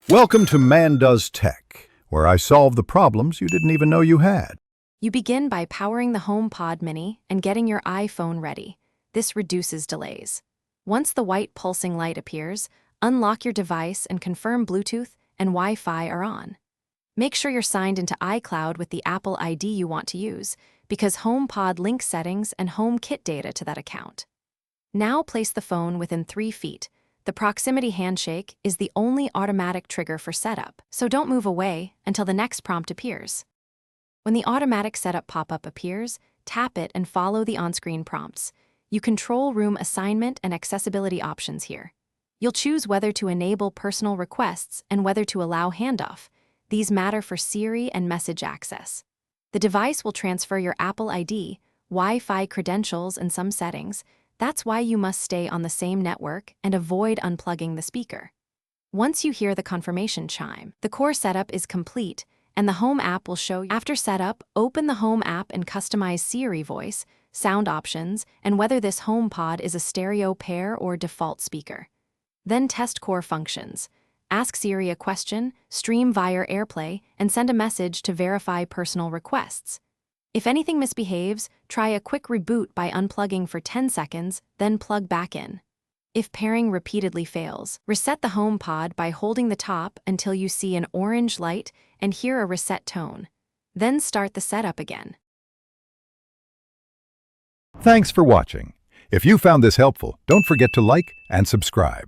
Welcome to Man Does Tech, where I solve the problems you didn't even know you had. You begin by powering the HomePod Mini and getting your iPhone ready. This reduces delays. Once the white pulsing light appears, unlock your device and confirm Bluetooth and Wi-Fi are on. Make sure you're signed into iCloud with the Apple ID you want to use, because HomePod links settings and HomeKit data to that account. Now place the phone within 3 feet. The proximity handshake is the only automatic trigger for setup, so don't move away until the next prompt appears. When the automatic setup pop-up appears, tap it and follow the on-screen prompts. You control room assignment and accessibility options here. You'll choose whether to enable personal requests and whether to allow handoff. These matter for Siri and message access. The device will transfer your Apple ID, Wi-Fi credentials, and some settings. That's why you must stay on the same network and avoid unplugging the speaker. Once you hear the confirmation chime, the core setup is complete, and the Home app will show you. After setup, open the Home app and customize Siri voice, sound options, and whether this HomePod is a stereo pair or default speaker. Then test core functions. Ask Siri a question, stream via AirPlay, and send a message to verify personal requests. If anything misbehaves, try a quick reboot by unplugging for 10 seconds, then plug back in. If pairing repeatedly fails, reset the HomePod by holding the top until you see an orange light and hear a reset tone. Then start the setup again. Thanks for watching. If you found this helpful, don't forget to like and subscribe.